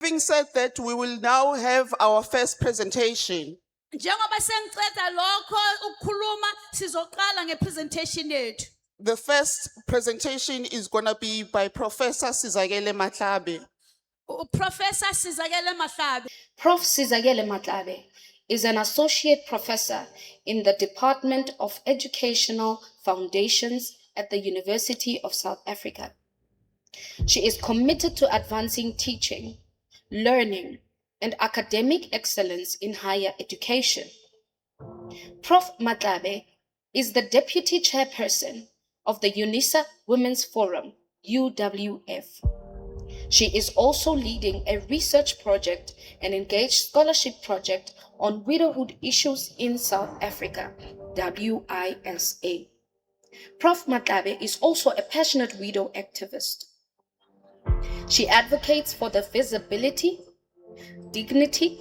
Having said that, we will now have our first presentation. Njengoba sengiceda lokho ukukhuluma sizoqala ngepresentation yethu. The first presentation is going to be by Professor Sizakele Matlabe. Professor Sizakele Matlabe. Prof. Sizakele Matlabe is an associate professor in the Department of Educational Foundations at the University of South Africa. She is committed to advancing teaching, learning, and academic excellence in higher education. Prof. Matlabe is the deputy chairperson of the UNISA Women's Forum, UWF. She is also leading a research project and engaged scholarship project on widowhood issues in South Africa, WISA. Prof. Matlabe is also a passionate widow activist. She advocates for the visibility, dignity,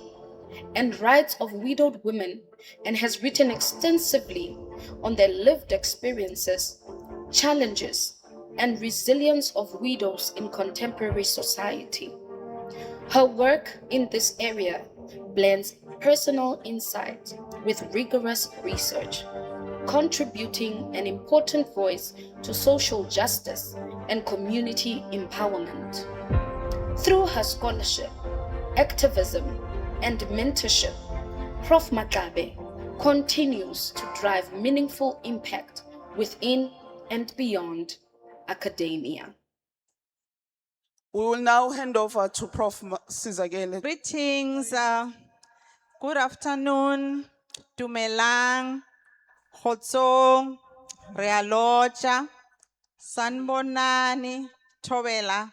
and rights of widowed women and has written extensively on their lived experiences, challenges, and resilience of widows in contemporary society. Her work in this area blends personal insight with rigorous research, contributing an important voice to social justice and community empowerment. Through her scholarship, activism, and mentorship, Prof. Matlabe continues to drive meaningful impact within and beyond academia. We will now hand over to Prof. Sizakele. Greetings, good afternoon, Dumelang, Khotsong, Realocha, Sanbonani, Tobela.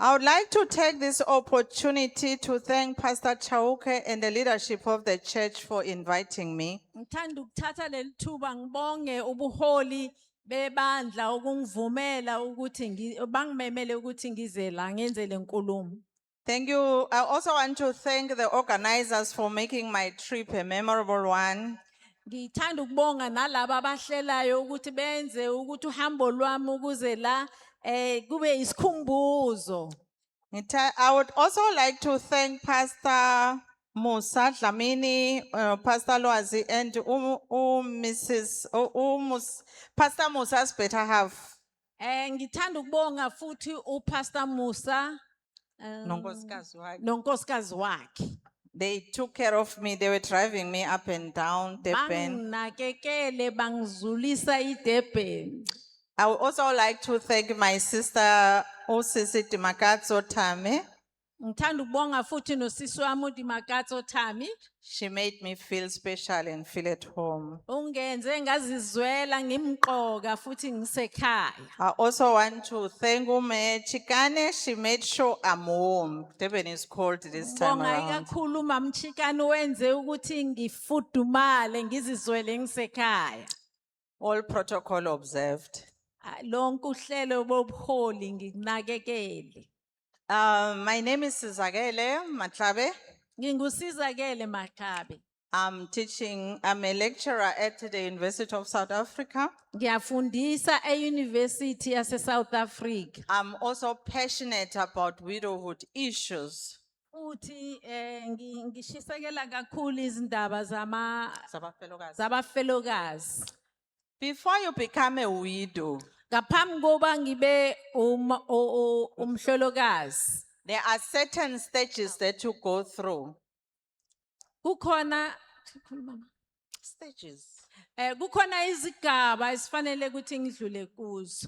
I would like to take this opportunity to thank Pastor Chauke and the leadership of the church for inviting me. Ngithanda ukuthatha leli thuba ngibonge ubuholi bebandla ukungivumela ukuthi bangimemele ukuthi ngize la ngenze le nkulumo. Thank you. I also want to thank the organizers for making my trip a memorable one. Ngithanda ukubonga nalabo abahlelayo ukuthi benze ukuthi uhambo lwami ukuze la kube isikhumbuzo. I would also like to thank Pastor Musa Dlamini, Pastor Loazi, and Pastor Musa's better half. Ngithanda ukubonga futhi uPastor Musa nonkosikazi wakhe. They took care of me. They were driving me up and down Durban. Banginakekele bangizulisa iDurban. I would also like to thank my sister Osisi Dimakatso Tame. Ngithanda ukubonga futhi nosisi wami uDimakatso Thami. She made me feel special and feel at home. Ungenze ngazizwela ngimqoka futhi ngisekhaya. I also want to thank Ume Chikane. She made sure I'm home. Durban is cold this time Bonga around. ikakhulu mamchikane wenze ukuthi ngifudumale ngizizwele ngisekhaya. All protocol observed. Lonke uhlelo bobuholi ngikunakekele. My name is Sizakele Matlabe. Ngingusizakele Matlabe. I'm a lecturer at the University of South Africa. Ngiyafundisa eUniversity yase South Africa. I'm also passionate about widowhood issues. Uthi ngishisekela kakhulu izindaba Zabafelokazi. Before you become a widow, ngaphambi koba ngibe umhlolokazi. there are certain stages that you go through. Kukhona Stages. kukhona izigaba esifanele ukuthi ngidlule kuzo.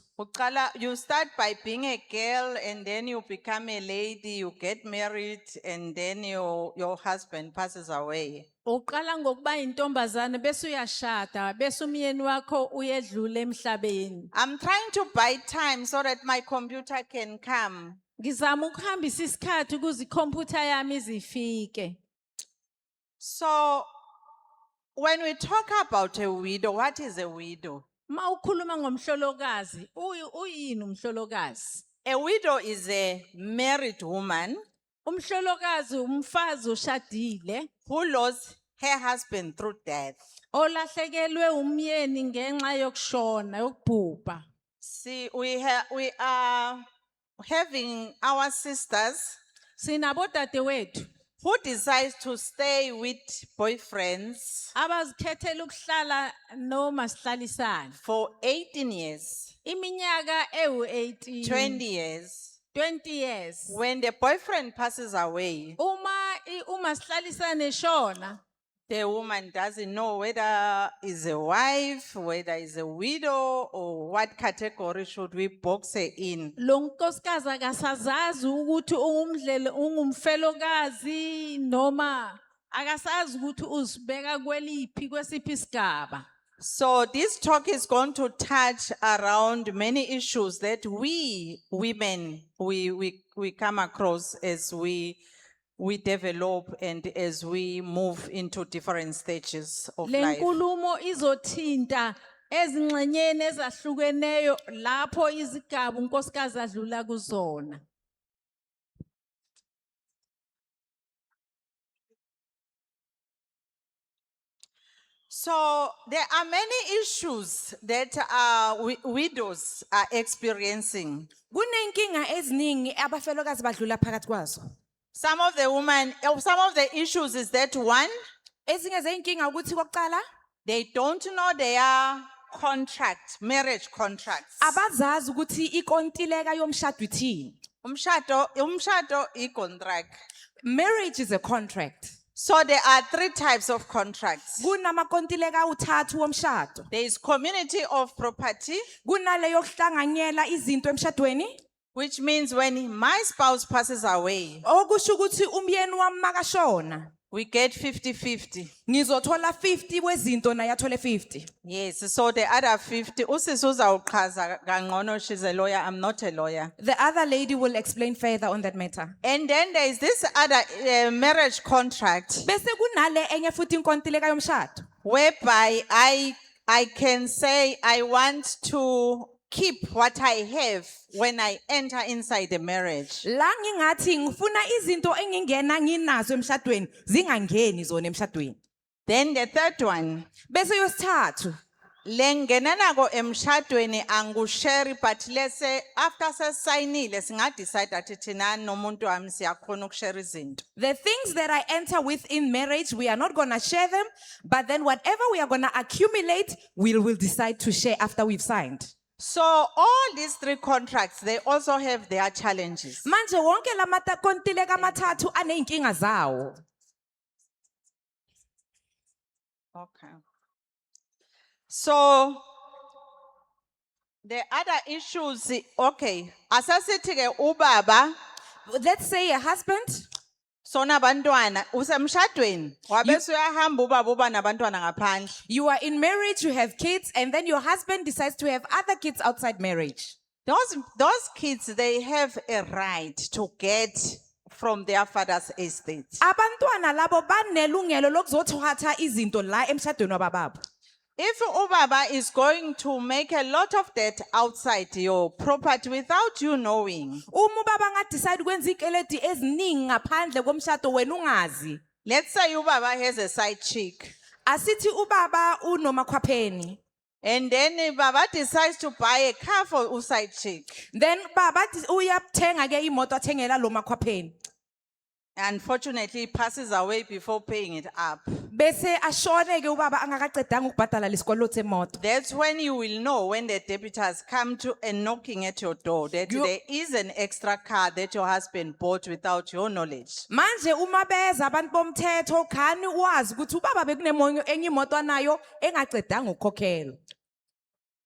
You start by being a girl and then you become a lady, you get married and then your husband passes away. Uqala ngokuba intombazane bese uyashada bese umyeni wakho uyedlula emhlabeni. I'm trying to buy time so that my computer can come. Ngizama ukuhambisa isikhathi ukuze ikhompyutha yami izifike. So when we talk about a widow, what is a widow? Ma ukhuluma ngomhlolokazi, uyini umhlolokazi? A widow is a married woman Umhlolokazi umfazi oshadile who lost her husband through death. olahlekelwe umyeni ngenxa yokushona yokubhubha. See, we are having our sisters Sinabo dadewethu who decides to stay with boyfriends abazikhethela ukuhlala noma sihlalisana. for 18 years, Iminyaka ewu-18. 20 years. 20 years. When the boyfriend passes away, Uma sihlalisane shona, the woman doesn't know whether is a wife, whether is a widow, or what category should we box her in. lo nkosikazi akasazazi ukuthi ungumfelokazi noma akasazi ukuthi uzibeka kwesiphi isigaba. So this talk is going to touch around many issues that we women, we come across as we develop and as we move into different stages of Le life. nkulumo izothinta ezingxenyeni ezahlukeneyo lapho izigaba unkosikazi adlula kuzona. So there are many issues that widows are experiencing. Kunenkinga eziningi abafelokazi badlula phakathi kwazo. Some of the issues is that one, Ezinye zeinkinga ukuthi kokuqala they don't know their marriage contracts. abazazi ukuthi ikontileka yomshado ithini. Umshado i-contract. Marriage is a contract. So there are 3 types of contracts. Kunamakontileka uthathu womshado. There is community of property, Kunaleyo kuhlanganyela izinto emshadweni. which means when my spouse passes away, Okusho ukuthi umyeni wami makashona, we get 50-50. ngizothola 50 wezinto naye athole 50. Yes, so the other 50, usisi uzawuchaza kangcono, she's a lawyer, I'm not a lawyer. The other lady will explain further on that matter. And then there is this other marriage contract, Bese kunale enye futhi inkontileka yomshado. whereby I can say I want to keep what I have when I enter inside the marriage. La ngingathi ngifuna izinto engingena nginazo emshadweni zingangeni zona emshadweni. Then the third one, Bese yosithathu, lengena nako emshadweni angushare, but let's say after sesignile singadecide that thina nomuntu wami siyakhona ukushare izinto. the things that I enter with in marriage, we are not going to share them, but then whatever we are going to accumulate, we will decide to share after we've signed. So all these 3 contracts, they also have their challenges. Manje wonke la kontileka amathathu aneyinkinga zawo. Okay. So the other issues, okay, asasithi ke ubaba Let's say a husband, sona bantwana usemshadweni wabese uyahamba ubaba uba nabantwana ngaphandle. you are in marriage, you have kids, and then your husband decides to have other kids outside marriage. Those kids, they have a right to get from their father's estate. Abantwana labo banelungelo lokuzothatha izinto la emshadweni wabababo. If ubaba is going to make a lot of debt outside your property without you knowing, Uma ubaba ngadecide ukwenza ikeledi eziningi ngaphandle komshado wena ungazi. let's say ubaba has a side chick, Asithi ubaba unomakhwapheni. and then baba decides to buy a car for uside chick. Then baba uyathenga ke imoto athengela lo makhwapheni. Unfortunately, he passes away before paying it up. Bese ashone ke ubaba angakaqedanga ukubhadala lesikoloto semoto. That's when you will know, when the debtors come to and knocking at your door, that there is an extra car that your husband bought without your knowledge. Manje uma beza abantu bomthetho khani wazi ukuthi ubaba bekunemonyo enye imoto anayo engaqedanga ukukhokhela.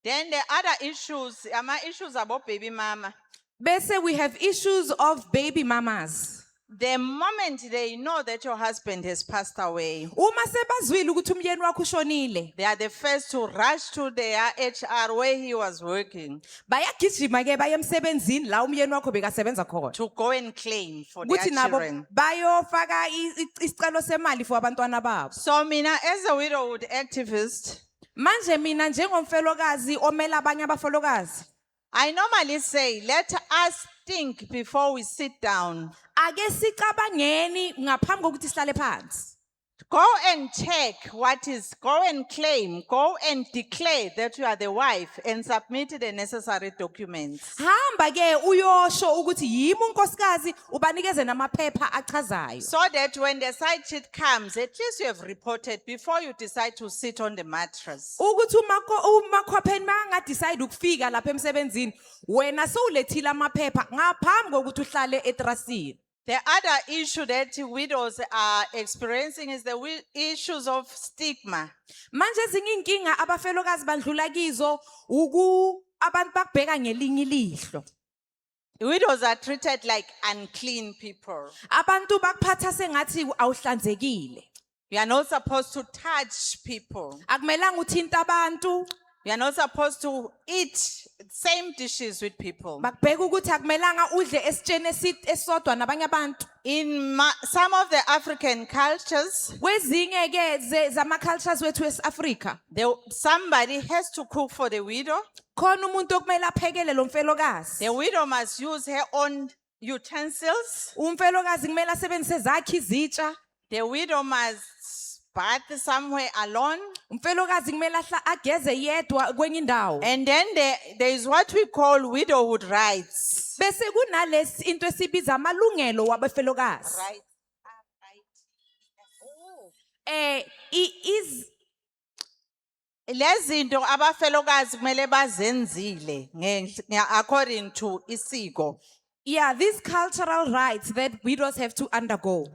Then the other issues, issues about baby mama. Bese we have issues of baby mamas. The moment they know that your husband has passed away, Uma sebazwile ukuthi umyeni wakho ushonile, they are the first to rush to their HR where he was working bayagijima ke baye emsebenzini la umyeni wakho bekasebenza khona. to go and claim for their Ukuthi nabo children. bayofaka isicelo semali for abantwana babo. So mina, as a widowhood activist, Manje mina njengomfelokazi omela abanye abafolokazi, I normally say, let us think before we sit down. ake sicabangeni ngaphambi kokuthi sihlale phansi. Go and check go and claim, go and declare that you are the wife and submit the necessary documents. Hamba ke uyosho ukuthi yimi unkosikazi ubanikeze namaphepha achazayo. So that when the side cheat comes, at least you have reported before you decide to sit on the mattress. Ukuthi umakhopheni manga decide ukufika lapha emsebenzini wena sewulethile amaphepha ngaphambi kokuthi uhlale etrasini. The other issue that widows are experiencing is the issues of stigma. Manje ezinye inkinga abafelokazi bandlula kizo abantu bakubheka ngelinye ilihlo. Widows are treated like unclean people. Abantu bakuphatha sengathi awuhlanzekile. You are not supposed to touch people. Akumelanga uthinta abantu. You are not supposed to eat same dishes with people. Bakubheka ukuthi akumelanga udle esitsheni esodwa nabanye abantu. In some of the African cultures, Kwezinye ke zama cultures wethu eSafrika, somebody has to cook for the widow. khona umuntu okumele aphekele lo mfelokazi. The widow must use her own utensils. Umfelokazi kumele asebenzise zakhe izitsha. The widow must bath somewhere alone. Umfelokazi kumele ageze yedwa kwenye indawo. And then there is what we call widowhood rights. Bese kunalesi into esibiza amalungelo wabefelokazi. Is Lezinto abafelokazi kumele bazenzile according to isiko. yeah, these cultural rights that widows have to undergo.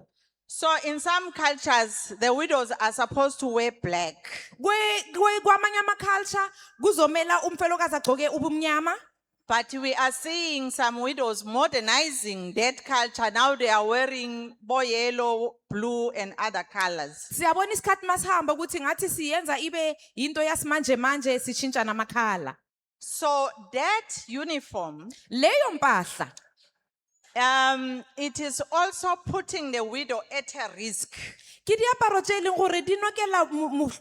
So in some cultures, the widows are supposed to wear black. Kwamanye ama-culture kuzomela umfelokazi agcoke ubumnyama. But we are seeing some widows modernizing that culture. Now they are wearing yellow, blue, and other colors. Siyabona isikhathi masihamba ukuthi ngathi siyenza ibe into yasimanje manje sishintsha namakhala. So that uniform, Leyo mpahla it is also putting the widow at a risk. ke diaparo tse leng gore di nokela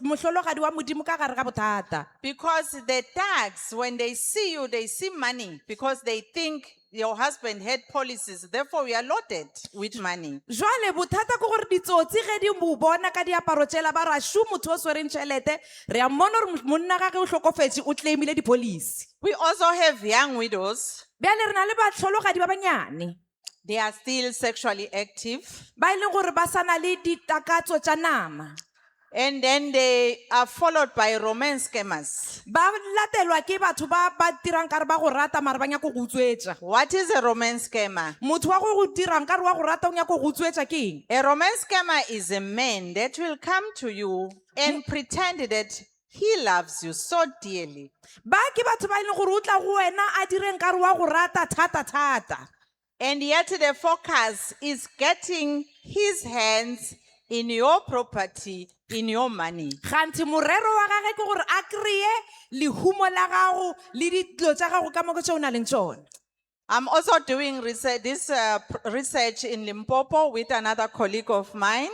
mohlologadi wa modimo ka gare ga bothata. Because the thugs, when they see you, they see money because they think your husband had policies. Therefore, we are loaded with money. Jwale bothata ke gore ditsotsi ge di mo bona ka diaparo tsela ba ra shu motho o swereng tšhelete re a mmona gore monna gage o hlokofetse o claimile dipolisi. We also have young widows. Bjale re na le batlhologadi ba banyane They are still sexually active. ba e leng gore ba sana le ditakatso tša nama. And then they are followed by romance scammers. Ba latelwa ke batho ba dirang kare ba go rata mare ba nyaka go utswetša. What is a romance scammer? Motho wa go dirang kare wa go rata o nyaka go utswetša ke eng? A romance scammer is a man that will come to you and pretend that he loves you so dearly. Ba ke batho ba e leng gore o tla go wena a direng kare wa go rata thata. And yet the focus is getting his hands in your property, in your money. Ganti morero wa gage ke gore a kreye lehumo la gago le ditlo tša gago ka mo ke tšeo o nang le tšona. I'm also doing research in Limpopo with another colleague of mine.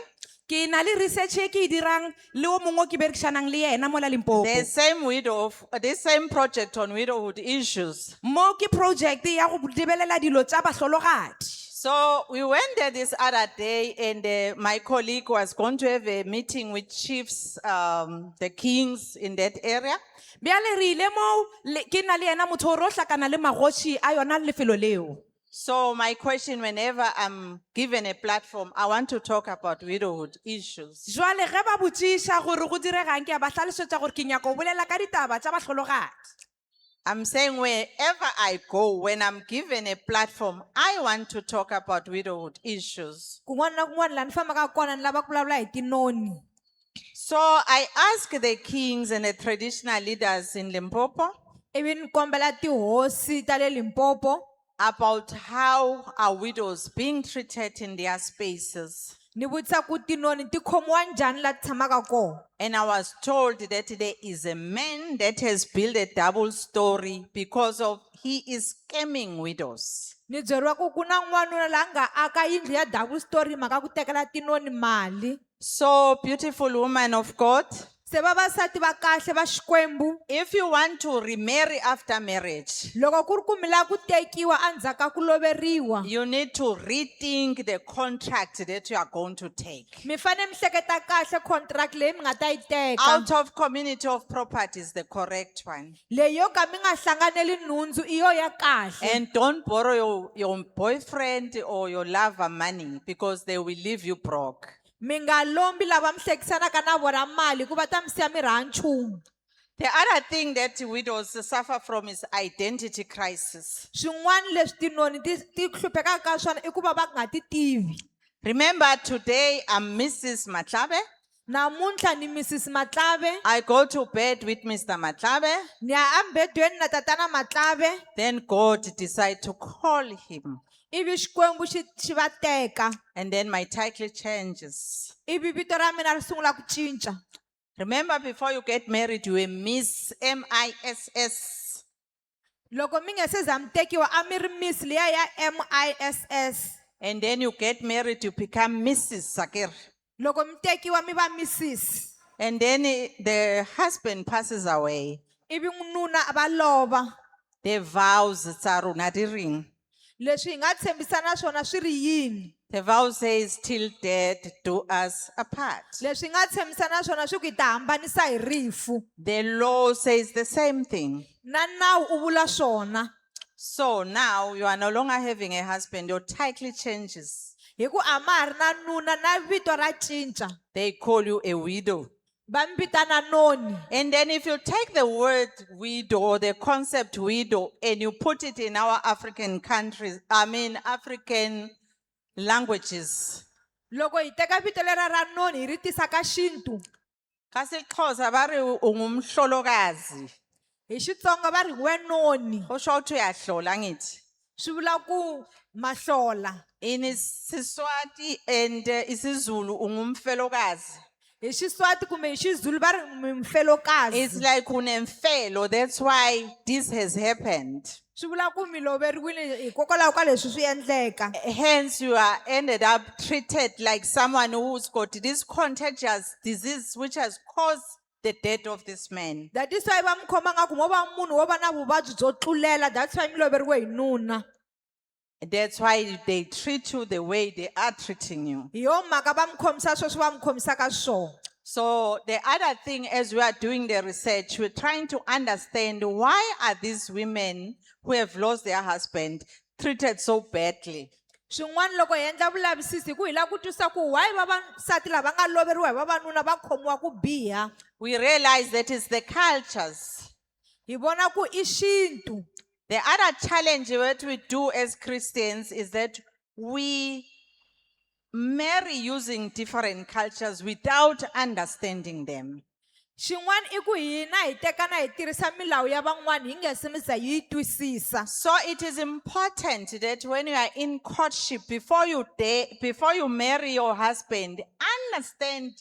Ke na le research e ke e dirang le o mongwe o ke berekišanang le yena mola Limpopo. The same project on widowhood issues. Mo ke project ya go lebelela dilo tša bahlologadi. So we went there this other day and my colleague was going to have a meeting with chiefs, the kings in that area. Bjale re ile mo ke na le yena motho o re o hlakana le magoši a yona lefelo leo. So my question, whenever I'm given a platform, I want to talk about widowhood issues. Jwale ge ba botšiša gore go diregang ke a ba hlalosetša gore ke nyaka go bolela ka ditaba tša bahlologadi. I'm saying wherever I go, when I'm given a platform, I want to talk about widowhood issues. Kun'wana na kun'wana laha ni fambaka kona ni lava ku vulavula hi tinoni. So I ask the kings and the traditional leaders in Limpopo Ivi ni kombela tihosi ta le Limpopo about how are widows being treated in their spaces. ni vutisa ku tinoni ti khomiwa njhani laha ti tshamaka kona. And I was told that there is a man that has built a double story because of he is scamming widows. Ni byeriwa ku na n'wanuna laha nga aka yindlu ya double story mhaka ku tekela tinoni mali. So beautiful woman of God, Se vavasati va kahle va Xikwembu, if you want to remarry after marriage, loko ku ri ku mi lava ku tekiwa endzhaku ka ku loveriwa, you need to rethink the contract that you are going to take. mi fane mi hleketa kahle contract leyi mi nga ta yi teka. Out of community of property is the correct one. Leyi yo ka mi nga hlanganeli nhundzu i yo ya kahle. And don't borrow your boyfriend or your lover money because they will leave you broke. Mi nga lombi lava mi hlekisanaka na vona mali hikuva ta mi siya mi ri hava nchumu. The other thing that widows suffer from is identity crisis. Swin'wana leswi tinoni ti hluphekaka ka swona i ku va va nga ti tivi. Remember, today I'm Mrs. Matlabe. Namuntlha ni Mrs. Matlabe, I go to bed with Mr. Matlabe. ni ya embedweni na tatana Matlabe, Then God decide to call him. ivi Xikwembu xi va teka. And then my title changes. Ivi vito ra mina ri sungula ku cinca. Remember, before you get married, you were Miss MISS. Loko mi nga se za mi tekiwa a mi ri Miss liya ya MISS. And then you get married, you become Mrs. Sakir. Loko mi tekiwa mi va Mrs. And then the husband passes away. Ivi nuna va lova. The vows tsa rona di ring. Leswi hi nga tshembisana swona swi ri yini? The vow says, till death do us apart. Leswi hi nga tshembisana swona swi ku hi ta hambanisa hi rifu. The law says the same thing. Na nawu u vula swona. So now you are no longer having a husband, your title changes. Hi ku a ma ha ri na nuna na vito ra cinca. They call you a widow. Va mi vitana noni. And then if you take the word widow or the concept widow and you put it in our African countries, African languages. Loko hi teka vito lera ra noni hi ri tisa ka xintu. Kasi Xhosa va ri ungumhlolokazi. Hi Xitsonga va ri wenoni. Kusho ukuthi uyahlola ngithi. Swi vula ku mahlola. In Siswati and isiZulu ungumfelokazi. Hi Xiswati kumbe hi Xizulu va ri mfelokazi. It's like unemfelo. That's why this has happened. Swi vula ku mi loveriwile hikokwalaho ka leswi swi endleka. Hence, you are ended up treated like someone who's got this contagious disease which has caused the death of this man. That is why va mi khoma nga ku mo va munhu wo va na vuvabyi byo tlulela. That's why mi loveriwe hi nuna. That's why they treat you the way they are treating you. Hi yo mhaka va mi khomisa sweswi va mi khomisaka swona. So the other thing, as we are doing the research, we're trying to understand why are these women who have lost their husband treated so badly. Swin'wana loko hi endla vulavisisi hi ku hi lava ku twisisa ku why vavasati lava nga loveriwa hi vavanuna va khomiwa ku biha. We realize that it's the cultures. Hi vona ku i xintu. The other challenge that we do as Christians is that we marry using different cultures without understanding them. Xin'wana i ku hina hi tekana hi tirhisa milawu ya van'wana hi nge se mi za hi yi twisisa. So it is important that when you are in courtship, before you marry your husband, understand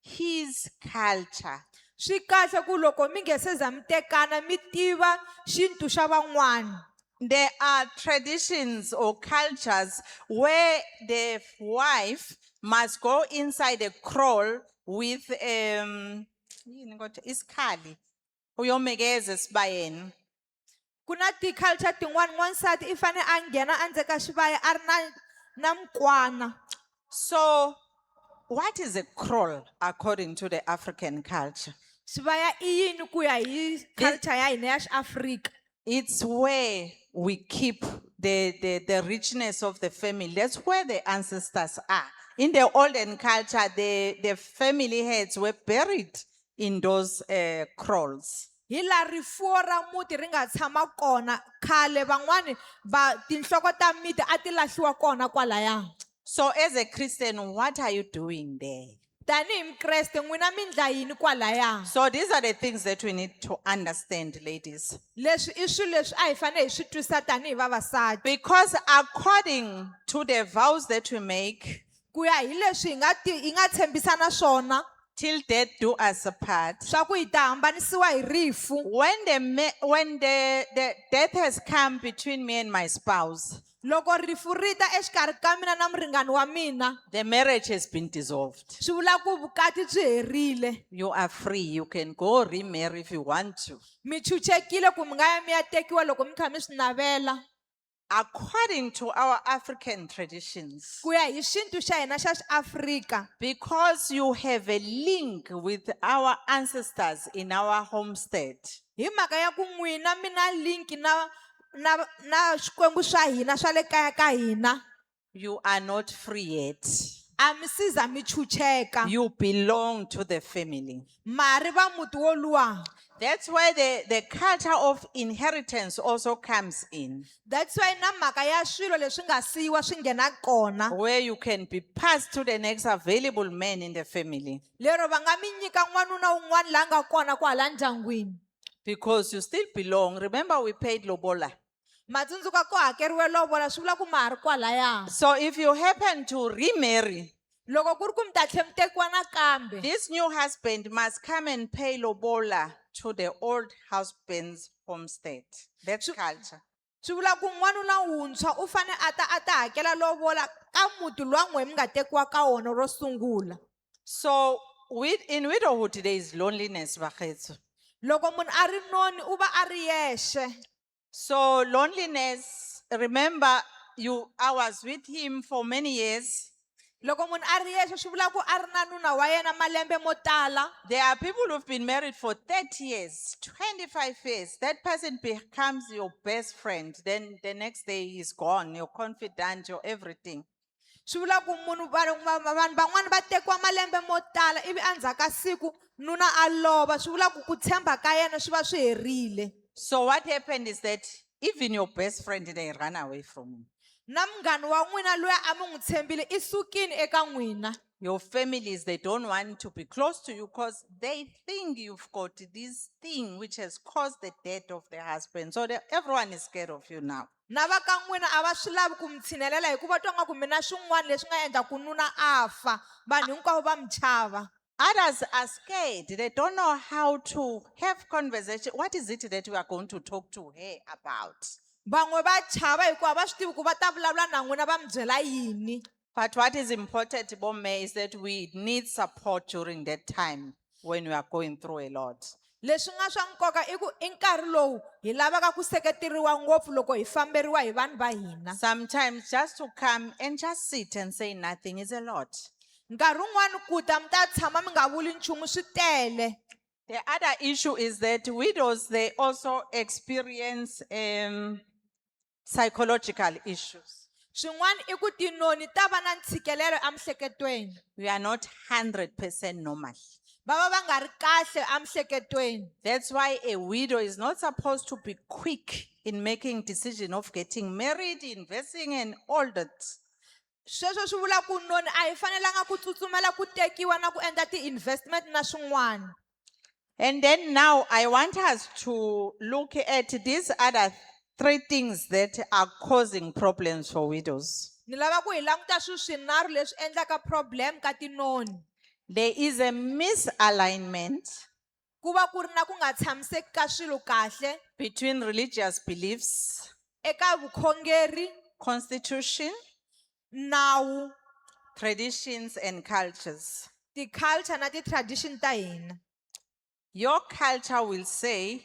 his culture. Swi kahle ku loko mi nge se za mi tekana mi tiva xintu xa van'wana. There are traditions or cultures where the wife must go inside a kraal with isikhali uyomekeza esibayeni. Ku na ti-culture tin'wana n'wansati i fane a nghena endzeni ka xivaya a ri na mukwana. So what is a kraal according to the African culture? Xivaya i yini ku ya hi culture ya hina ya xiAfrika? It's where we keep the richness of the family. That's where the ancestors are. In the olden culture, the family heads were buried in those kraals. Hi la rifuwo ra muti ri nga tshama kona khale van'wani tinhloko ta miti a ti lahliwa kona kwalaya. So as a Christian, what are you doing there? Tanihi Mukreste n'wina mi ndla yini kwalaya? So these are the things that we need to understand, ladies. Leswi i swilo leswi a hi fane hi swi twisisa tanihi vavasati. Because according to the vows that we make, Ku ya hi leswi hi nga tshembisana swona. till death do us apart. Swa ku hi ta hambanisiwa hi rifu. When the death has come between me and my spouse, Loko rifu rita exikarhi ka mina na muringani wa mina, the marriage has been dissolved. swi vula ku vukati byi herile. You are free. You can go remarry if you want to. Mi chuchekile ku mi nga ya mi ya tekiwa loko mi kha mi swi navela. According to our African traditions, Ku ya hi xintu xa hina xa xiAfrika, because you have a link with our ancestors in our homestead, hi mhaka ya ku n'wina mi na link na swikwembu swa hina swa le kaya ka hina, you are not free yet. a mi siza mi chucheka. You belong to the family. Mari va muti woluwa. That's where the culture of inheritance also comes in, That's why na mhaka ya swilo leswi nga siyiwa swi nghena kona. where you can be passed to the next available man in the family, Lero va nga mi nyika n'wanuna wun'wana la nga kona kwala ndyangwini. because you still belong. Remember, we paid lobola. Matsundzuka ko hakeriwe lovola swi vula ku ma ha ri kwalaya. So if you happen to remarry, Loko ku ri ku mi ta tlhe mi tekiwa nakambe, this new husband must come and pay lobola to the old husband's homestead. That's culture. swi vula ku n'wanuna wuntshwa u fane a ta hakela lovola ka muti luwa n'we mi nga tekiwa ka wona ro sungula. So in widowhood, there is loneliness, bakgetho. Loko munhu a ri noni u va a ri yexe. So loneliness, remember, I was with him for many years. Loko munhu a ri yexe swi vula ku a ri na nuna wa yena malembe mo tala. There are people who've been married for 30 years, 25 years. That person becomes your best friend. Then the next day he's gone, your confidant, your everything. Swi vula ku munhu vanhu van'wani va tekiwa malembe mo tala ivi endzhaku ka siku nuna a lova, swi vula ku ku tshemba ka yena swi va swi herile. So what happened is that even your best friend, they ran away from you. Na munghana wa n'wina loyi a mi n'wi tshembile i sukini eka n'wina. Your families, they don't want to be close to you because they think you've got this thing which has caused the death of the husband. So everyone is scared of you now. Na va ka n'wina a va swi lavi ku mi tshinelela hikuva twa nga ku mi na swin'wana leswi nga endla ku nuna a fa. Vanhu hinkwavo va mi chava. Others are scared. They don't know how to have conversation. What is it that we are going to talk to her about? Van'we va chava hikuva va swi tivi ku va ta vulavula na n'wina va mi byela yini. But what is important, Bomme, is that we need support during that time when we are going through a lot. Leswi nga swa nkoka i ku i nkarhi lowu hi lavaka ku seketeriwa ngopfu loko hi famberiwa hi vanhu va hina. Sometimes just to come and just sit and say nothing is a lot. Nkarhi wun'wani ku ta mi ta tshama mi nga vuli nchumu swi tele. The other issue is that widows, they also experience psychological issues. Swin'wana i ku tinoni ta va na ntshikelelo emiehleketweni. We are not 100% normal. Va va va nga ri kahle emiehleketweni. That's why a widow is not supposed to be quick in making decision of getting married, investing and all that. Sweswo swi vula ku noni a hi fanelanga ku tsutsumela ku tekiwa na ku endla ti-investment na swin'wana. And then now I want us to look at these other 3 things that are causing problems for widows. Ni lava ku hi languta swinharhu leswi endlaka problem ka tinoni. There is a misalignment Ku va ku ri na ku nga tshamiseki ka swilo kahle between religious beliefs, eka vukhongeri, constitution, nawu, traditions, and cultures. ti-culture na ti-tradition ta hina. Your culture will say,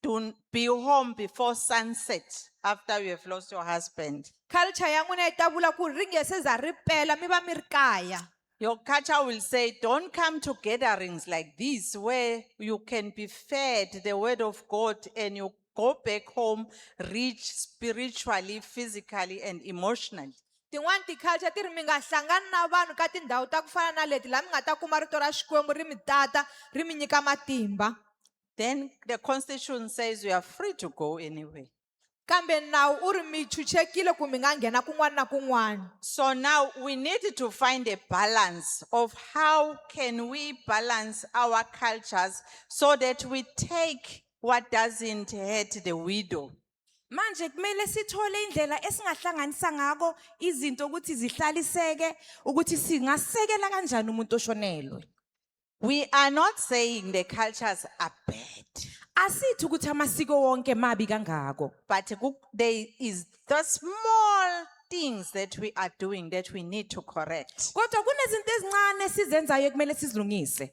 don't be home before sunset after you have lost your husband. Culture ya n'wina yi ta vula ku ri nge se za ri pela mi va mi ri kaya. Your culture will say, don't come to gatherings like this where you can be fed the word of God and you go back home rich spiritually, physically, and emotionally. Tin'wani ti-culture ti ri mi nga hlangani na vanhu ka tindhawu ta ku fana na leti laha mi nga ta kuma rito ra Xikwembu ri mi tata ri mi nyika matimba. Then the constitution says you are free to go anywhere. Kambe nawu u ri mi chuchekile ku mi nga nghena kun'wana na kun'wana. So now we need to find a balance of how can we balance our cultures so that we take what doesn't hurt the widow. Manje kumele sithole indlela esingahlanganisa ngako izinto ukuthi zihlaliseke ukuthi singasekela kanjani umuntu oshonelwe. We are not saying the cultures are bad, Asithi ukuthi amasiko wonke mabi kangako. but there is the small things that we are doing that we need to correct. Kodwa kunezinto ezincane esizenzayo ekumele sizilungise.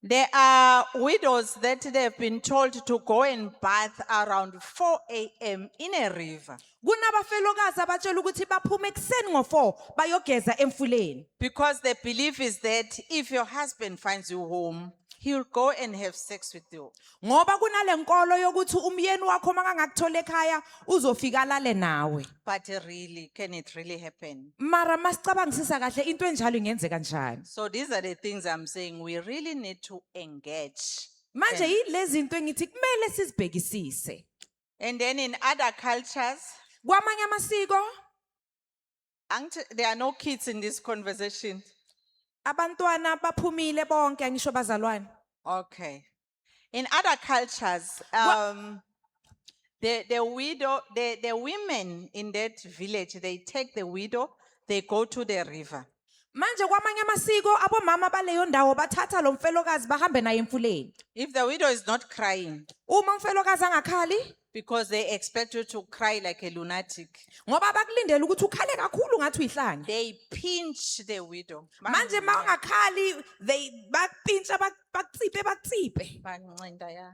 There are widows that they have been told to go and bath around 4 a.m. in a river Kunabafelokazi abatshela ukuthi baphume ekseni ngo4 bayogeza emfuleni. because the belief is that if your husband finds you home, he'll go and have sex with you. Ngoba kunalenkolo yokuthi umyeni wakho makangakuthola ekhaya uzofika lale nawe. But really, can it really happen? Mara masicabangisisa kahle into enjalo ingenzeka kanjani. So these are the things I'm saying we really need to engage. Manje yilezi zinto engithi kumele sizibhekisise. And then in other cultures, Kwamanye amasiko there are no kids in this conversation. abantwana baphumile bonke angisho bazalwane. Okay. In other cultures, the widow, the women in that village, they take the widow, they go to the river. Manje kwamanye amasiko abomama baleyo ndawo bathatha lo mfelokazi bahambe naye emfuleni. If the widow is not crying, Uma umfelokazi angakhali because they expect you to cry like a lunatic, ngoba bakulindele ukuthi ukhale kakhulu ngathi uyihlange. they pinch the widow. Manje mawungakhali they bakupintsha bakutsipe. Bancinda, yeah.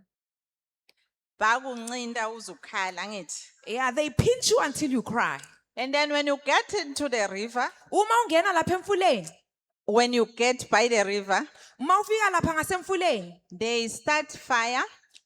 Bakuncinda uzukhala ngithi. Yeah, they pinch you until you cry. And then when you get into the river, Uma ungena lapha emfuleni, when you get by the river, uma ufika lapha ngasemfuleni, they start fire,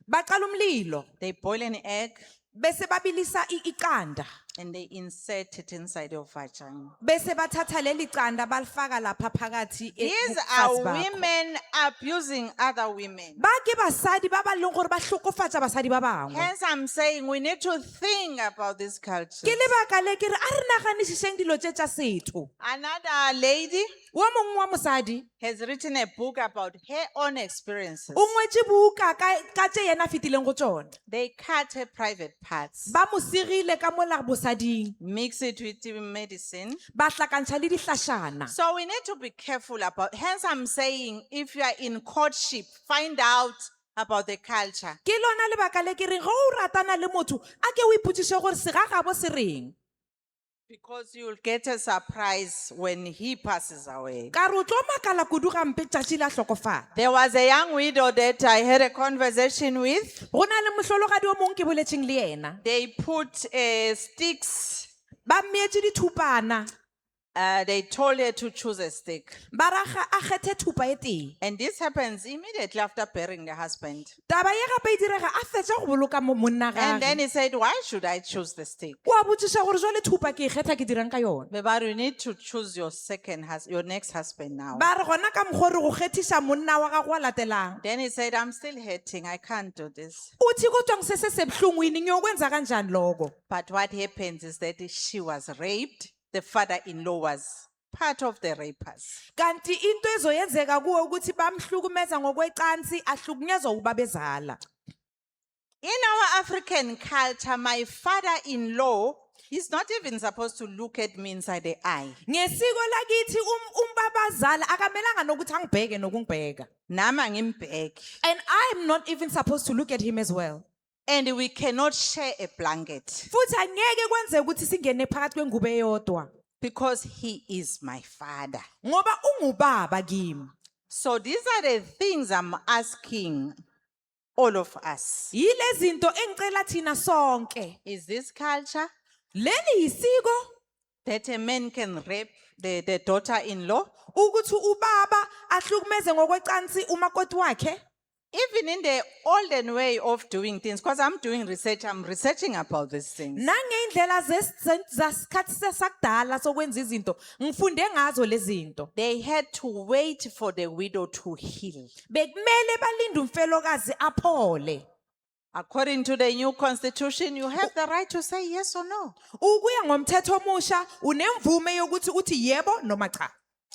baqala umlilo, they boil an egg, bese babilisa iqanda. and they insert it inside your vagina. Bese bathatha leli qanda balifaka lapha phakathi These are ebukhasi bakho. women abusing other women. Bake basadi ba ba leng gore ba hlokofatsa basadi ba bangwe. Hence, I'm saying we need to think about this culture. Ke lebaka le ke re a re naganisiseng dilo tse tsa setho. Another lady Wa mongwe wa mosadi has written a book about her own experiences. o ngwetse buka ka tse yena fitileng go tsona. They cut her private parts, Ba mo sirile ka mola bosading, mix it with the medicine. ba hlakantsha le dihlashana. So we need to be careful about. Hence, I'm saying if you are in courtship, find out about the culture. Ke lona lebaka le ke reng go o ratana le motho a ke o iputsise gore segagabo se reng. Because you'll get a surprise when he passes away. Ka re o tlo makala kudu gampe tšatši la hlokofala. There was a young widow that I had a conversation with. Go na le mohlologadi o mongwe ke boletseng le yena. They put sticks. Ba mmeetse dithupana. They told her to choose a stick. Ba ra a kgethe thupa e teng. And this happens immediately after burying the husband. Taba ye gape e direga a fetsa go boloka monna And then gagwe. he said, why should I choose the stick? O a botsisa gore jwale thupa ke e kgetha ke dirang ka yona. But you need to choose your your next husband now. Ba re gona ka mokgwa re go kgethisa monna wa gago wa latelang. Then he said, I'm still hurting. I can't do this. Uthi kodwa ngisese sebuhlungwini ngiyokwenza kanjani lokho? But what happens is that she was raped. The father-in-law was part of the rapers. Kanti into ezoyenzeka kuwe ukuthi bamhlukumeza ngokwecansi ahlukunyezwa ubabezala. In our African culture, my father-in-law, he's not even supposed to look at me inside the eye. Ngesiko lakithi umbabazala akamelanga nokuthi angibheke nokungibheka. Nama ngimbheki. And I am not even supposed to look at him as well. And we cannot share a blanket Futhi angeke kwenzeke ukuthi singene phakathi kwengubo eyodwa because he is my father. ngoba ungubaba kimi. So these are the things I'm asking all of us. Yile zinto engicela thina sonke. Is this culture Leli yisiko that a man can rape the daughter-in-law? ukuthi ubaba ahlukumeze ngokwecansi umakoti wakhe. Even in the olden way of doing things, because I'm doing research, I'm researching about these things. Nangeindlela zasikhathi sakudala sokwenza izinto ngifunde ngazo lezi zinto. They had to wait for the widow to heal. Bekumele balinde umfelokazi aphole. According to the new constitution, you have the right to say yes or no. Ukuya ngomthetho omusha unemvume yokuthi uthi yebo noma cha.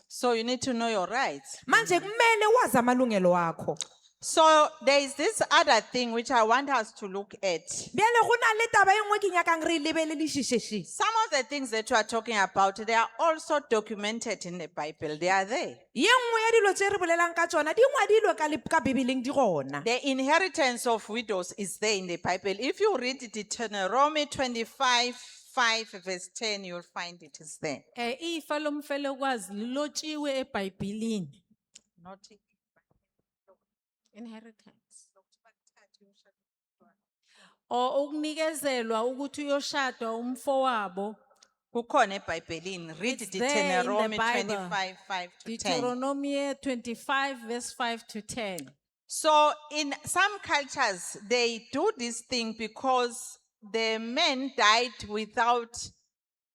So you need to know your rights. Manje kumele wazi amalungelo akho. So there is this other thing which I want us to look at. Bjale go na le taba e nngwe ke nyakang re e lebelele. Some of the things that you are talking about, they are also documented in the Bible. They are there. Ye nngwe ya dilo tse re bolelang ka tsona di ngwadilwe ka Bibeleng di gona. The inheritance of widows is there in the Bible. If you read Deuteronomy 25:5 verse 10, you'll find it is there. Ifa lomfelokazi lilotshiwe eBhayibhelini. Not Inheritance. O ukunikezelwa ukuthi uyoshadwa umfowabo. kukhona eBhayibhelini. Read It's there in the Deuteronomy Bible. 25:5-10. Deuteronomy 25 verse 5 to 10. So in some cultures, they do this thing because the men died without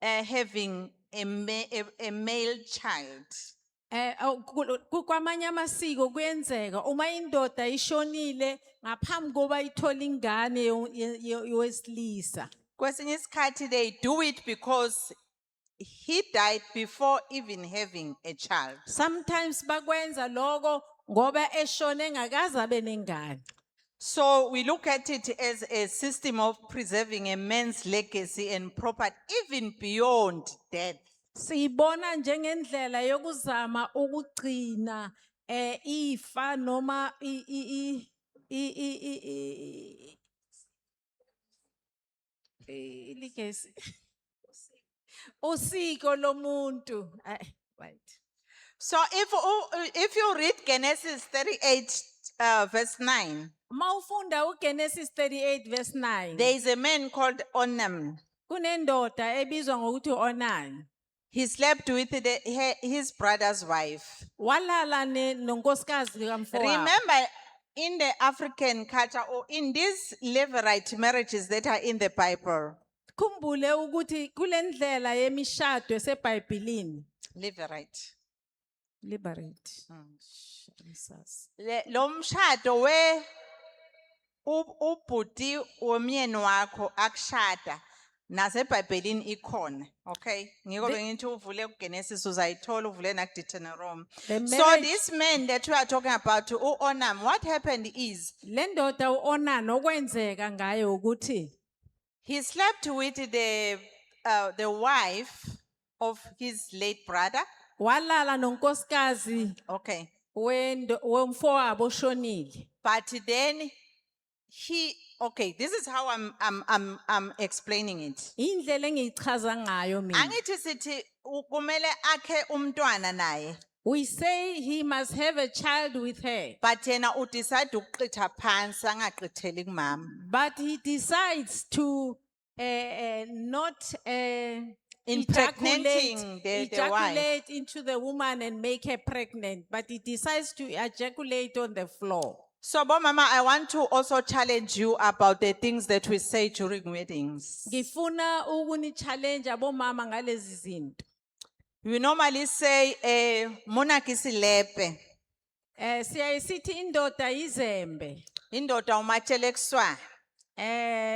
having a male child. Kwamanye amasiko kuyenzeka uma indoda ishonile ngaphambi koba ithola ingane yowesilisa. Kwesinye isikhathi, they do it because he died before even having a child. Sometimes bakwenza lokho ngoba eshone engakaze abe nengane. So we look at it as a system of preserving a man's legacy and property even beyond death. Siyibona njengendlela yokuzama ukugcina ifa noma legacy. Usiko lomuntu. Right. So if you read Genesis 38 verse 9, Mawufunda uGenesis 38 verse 9. there is a man called Onam. Kunendoda ebizwa ngokuthi Onan. He slept with his brother's wife. Walala nonkosikazi kamfowabo. Remember, in the African culture or in these Levirate marriages that are in the Bible, Kumbule ukuthi kulendlela yemishado eseBhayibhelini. Levirate. Liberate. Lo mshado we ubhuti womyeni wakho akushada naseBhayibhelini ikhona. Okay, ngiko bengithi uvule kuGenesis uzayithola uvule nakuDeuteronomy. The So marriage- this man that we are talking about, Onam, what happened is Lendoda uOnan okwenzeka ngayo ukuthi he slept with the wife of his late brother. walala nonkosikazi Okay, womfowabo oshonile. but then this is how I'm explaining it. Indlela engiyichaza ngayo mina. Angithi sithi kumele akhe umntwana naye, We say he must have a child with her, but yena udecide ukuqitha phansi angaqitheli kumama. but he decides to not Impregnating the wife. ejaculate into the woman and make her pregnant, but he decides to ejaculate on the floor. So, Mama, I want to also challenge you about the things that we say during weddings. Ngifuna ukuni-challenge abomama ngalezi zinto. We normally say, "Mona kisilepe, Siyaye sithi indoda izembe. indoda umatshele kuswa,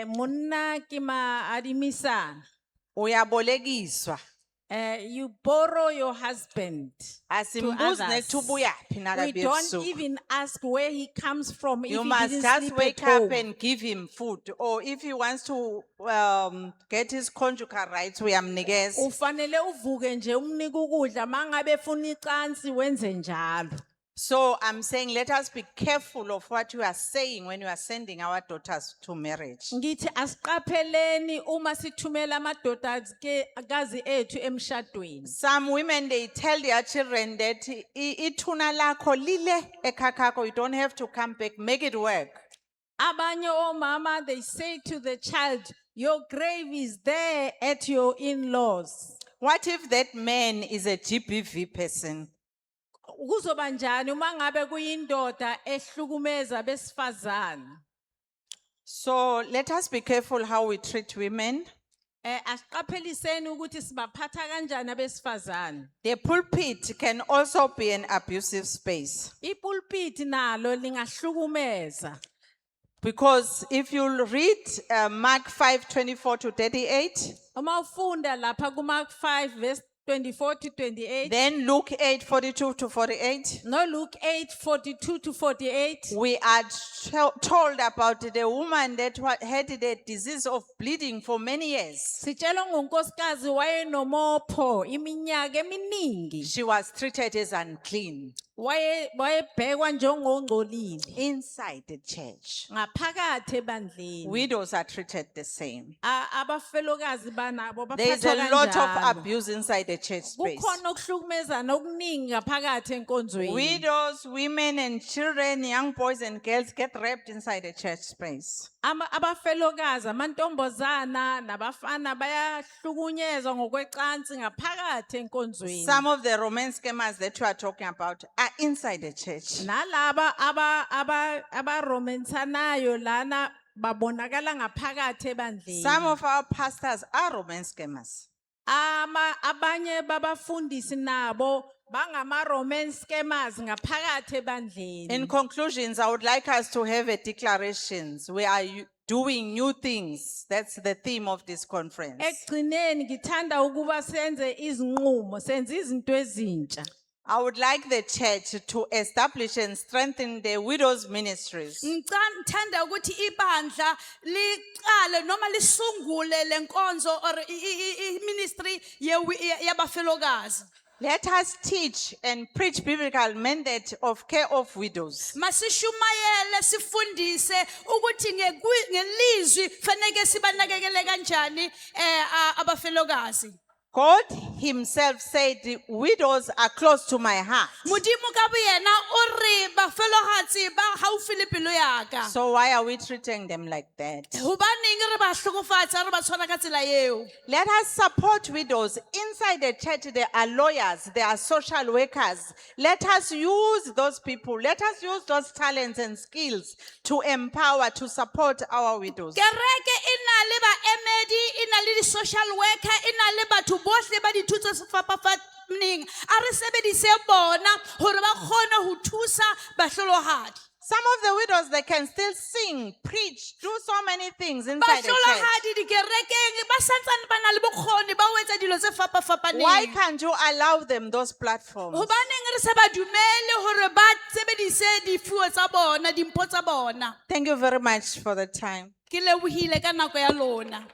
Monna ke maadimisana. uyabolekiswa." You borrow your husband. Asimbuzi others. nethu ubuyaphi We nakabuya don't ebusuku. even ask where he comes from if You he must didn't just sleep wake at up home. and give him food. Or if he wants to get his conjugal rights, uyamnikeza. Ufanele uvuke nje umnike ukudla mangabe funa icansi wenze njalo. So I'm saying, let us be careful of what you are saying when you are sending our daughters to marriage. Ngithi asiqapheleni uma sithumela amadodakazi ethu emshadweni. Some women, they tell their children that ituna lakho lile ekakako, you don't have to come back, make it work. Abanye omama, they say to the child, your grave is there at your in-laws. What if that man is a GBV person? Kuzoba njani uma ngabe kuyindoda ehlukumeza besifazane? So let us be careful how we treat women. Asiqapheliseni ukuthi sibaphatha kanjani abesifazane. The pulpit can also be an abusive space. Ipulpit nalo lingahlukumeza. Because if you read Mark 5:24-38, Uma ufunda lapha kuMark 5 verse 24 to 28. Then Luke 8:42 to 48. No, Luke 8, 42 to 48. We are told about the woman that had the disease of bleeding for many years. Sitshelwa ngonkosikazi wayenomopho iminyaka eminingi. She was treated as unclean Wayebhekwa njengongcolile inside the church. ngaphakathi ebandleni. Widows are treated the same. Abafelokazi banabo There is baphathwa a lot of kanjalo. abuse inside the church space. Kukhona ukuhlukumezana okuningi ngaphakathi enkonzweni. Widows, women and children, young boys and girls get raped inside the church space. Abafelokazi, amantombazana nabafana bayahlukunyezwa ngokwecansi ngaphakathi enkonzweni. Some of the romance scammers that you are talking about are inside the church. Nalaba abaromensanayo lana babonakala ngaphakathi ebandleni. Some of our pastors are romance scammers. Abanye babafundisi nabo bangama romance scammers ngaphakathi ebandleni. In conclusions, I would like us to have a declarations. We are doing new things. That's the theme of this conference. Ekugcineni ngithanda ukuba senze izinqumo, senze izinto ezintsha. I would like the church to establish and strengthen the widows' ministries. Ngithanda ukuthi ibandla liqale noma lisungule lenkonzo or ministry yabafelokazi. Let us teach and preach biblical mandate of care of widows. Masishumayele sifundise ukuthi ngelizwi faneke sibanakekele kanjani abafelokazi. God himself said, widows are close to my heart. Modimo ka boyena o re bafelokazi ba haufi le pelo yaka. So why are we treating them like that? Hobaneng re ba hlokofatsa re ba tshwana ka tsela eo? Let us support widows. Inside the church, there are lawyers, there are social workers. Let us use those people. Let us use those talents and skills to empower, to support our widows. Kereke ina le ba emedi, ina le di social worker, ina le batho bohle ba dithuto tse fapafapaneng. A re sebedise bona hore ba kgone ho thusa bahlolohadi. Some of the widows, they can still sing, preach, do so many things inside the church. Bahlolohadi dikerekeng ba santsane ba na le bokgoni ba ho etsa dilo tse fapafapaneng. Why can't you allow them those platforms? Hobaneng re se ba dumele hore ba sebedise difuo tsa bona, dimpho tsa bona? Thank you very much for the time. Ke lebohile ka nako ya lona.